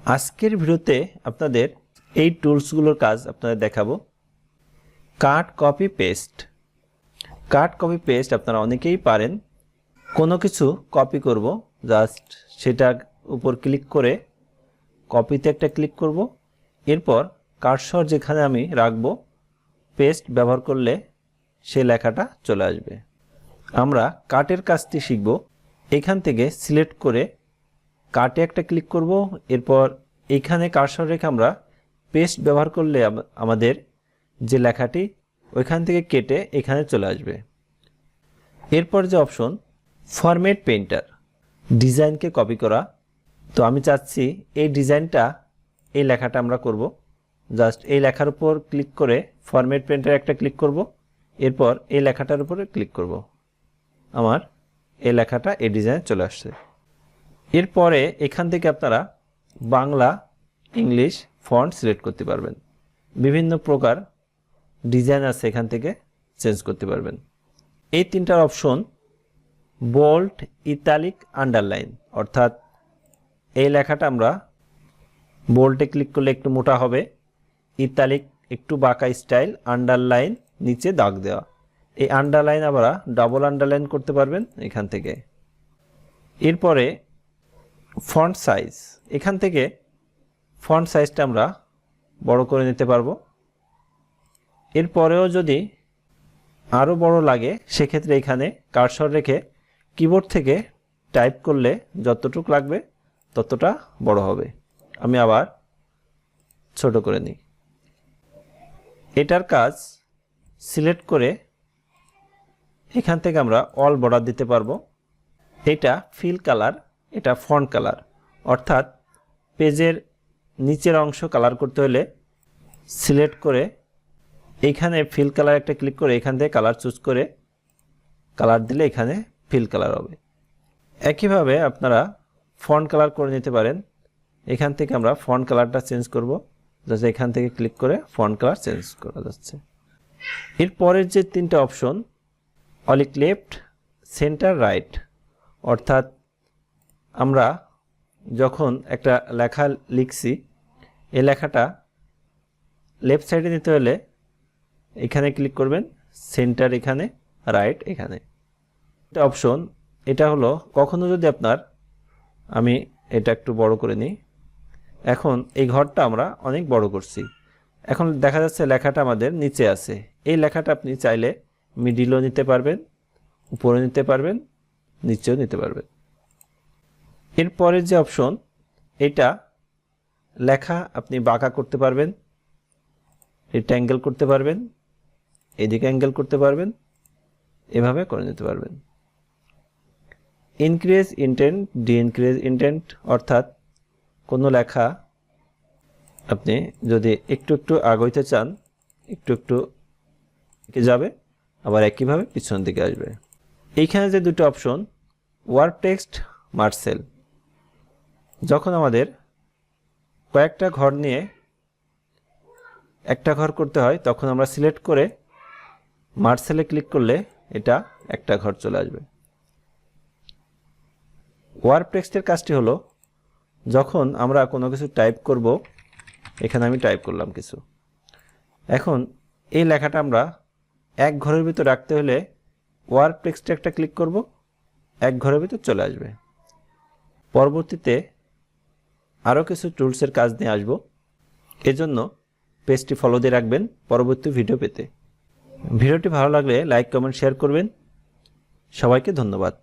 আজকের ভিডিওতে আপনাদের এই টুলসগুলোর কাজ আপনাদের দেখাবো। Cut copy paste. Cut copy paste আপনারা অনেকেই পারেন। কোনো কিছু কপি করব, জাস্ট সেটার উপর ক্লিক করে কপিতে একটা ক্লিক করব, এরপর কার্সর যেখানে আমি রাখব পেস্ট ব্যবহার করলে সেই লেখাটা চলে আসবে। আমরা কাটের কাজটি শিখব। এখান থেকে সিলেক্ট করে কাটে একটা ক্লিক করব, এরপর এখানে কার্সর রেখে আমরা পেস্ট ব্যবহার করলে আমাদের যে লেখাটি ওইখান থেকে কেটে এখানে চলে আসবে। এরপর যে অপশন ফরম্যাট পেইন্টার, ডিজাইনকে কপি করা। তো আমি চাচ্ছি এই ডিজাইনটা, এই লেখাটা আমরা করব। জাস্ট এই লেখার উপর ক্লিক করে ফরম্যাট পেইন্টার একটা ক্লিক করব, এরপর এই লেখাটার উপরে ক্লিক করব। আমার এই লেখাটা এই ডিজাইনে চলে আসছে। এরপরে এখান থেকে আপনারা বাংলা, ইংলিশ ফন্ট সিলেক্ট করতে পারবেন। বিভিন্ন প্রকার ডিজাইন আছে, এখান থেকে চেঞ্জ করতে পারবেন। এই তিনটার অপশন বোল্ড, ইতালিক, আন্ডারলাইন, অর্থাৎ এই লেখাটা আমরা বোল্ডে ক্লিক করলে একটু মোটা হবে, ইতালিক একটু বাঁকা স্টাইল, আন্ডারলাইন নিচে দাগ দেওয়া। এই আন্ডারলাইন আমরা ডাবল আন্ডারলাইন করতে পারবেন এখান থেকে। এরপরে ফন্ট সাইজ, এখান থেকে ফন্ট সাইজটা আমরা বড় করে নিতে পারবো। এরপরেও যদি আরও বড় লাগে সেক্ষেত্রে এখানে কার্সর রেখে কিবোর্ড থেকে টাইপ করলে যতটুকু লাগবে ততটা বড় হবে। আমি আবার ছোট করে নিই। এটার কাজ সিলেক্ট করে এখান থেকে আমরা অল বর্ডার দিতে পারবো। এটা ফিল কালার, এটা ফন্ট কালার, অর্থাৎ পেজের নিচের অংশ কালার করতে হলে সিলেক্ট করে এইখানে ফিল কালার একটা ক্লিক করে এখান থেকে কালার চুজ করে কালার দিলে এখানে ফিল কালার হবে। একইভাবে আপনারা ফন্ট কালার করে নিতে পারেন। এখান থেকে আমরা ফন্ট কালারটা চেঞ্জ করব, জাস্ট এখান থেকে ক্লিক করে ফন্ট কালার চেঞ্জ করা যাচ্ছে। এরপরের যে তিনটা অপশন অলিক লেফট, সেন্টার, রাইট, অর্থাৎ আমরা যখন একটা লেখা লিখছি এই লেখাটা লেফট সাইডে নিতে হলে এখানে ক্লিক করবেন, সেন্টার এখানে, রাইট এখানে। এটা অপশন, এটা হলো কখনো যদি আপনার, আমি এটা একটু বড় করে নিই। এখন এই ঘরটা আমরা অনেক বড় করছি, এখন দেখা যাচ্ছে লেখাটা আমাদের নিচে আছে। এই লেখাটা আপনি চাইলে মিডিলও নিতে পারবেন, উপরে নিতে পারবেন, নিচেও নিতে পারবেন। এরপরের যে অপশন, এটা লেখা আপনি বাঁকা করতে পারবেন, এটা অ্যাঙ্গেল করতে পারবেন, এদিকে অ্যাঙ্গেল করতে পারবেন, এভাবে করে নিতে পারবেন। ইনক্রিজ ইনটেন্ট, ডিইনক্রিজ ইনটেন্ট, অর্থাৎ কোনো লেখা আপনি যদি একটু একটু আগাইতে চান একটু একটু যাবে, আবার একইভাবে পিছন দিকে আসবে। এইখানে যে দুটো অপশন ওয়ার্ড টেক্সট, মার্সেল, যখন আমাদের কয়েকটা ঘর নিয়ে একটা ঘর করতে হয় তখন আমরা সিলেক্ট করে মার্সেলে ক্লিক করলে এটা একটা ঘর চলে আসবে। ওয়ার্ড টেক্সটের কাজটি হলো যখন আমরা কোনো কিছু টাইপ করব, এখানে আমি টাইপ করলাম কিছু, এখন এই লেখাটা আমরা এক ঘরের ভিতর রাখতে হলে ওয়ার্ড টেক্সটে একটা ক্লিক করব, এক ঘরের ভিতর চলে আসবে। পরবর্তীতে আরও কিছু টুলসের কাজ নিয়ে আসবো, এজন্য পেজটি ফলো দিয়ে রাখবেন পরবর্তী ভিডিও পেতে। ভিডিওটি ভালো লাগলে লাইক, কমেন্ট, শেয়ার করবেন। সবাইকে ধন্যবাদ।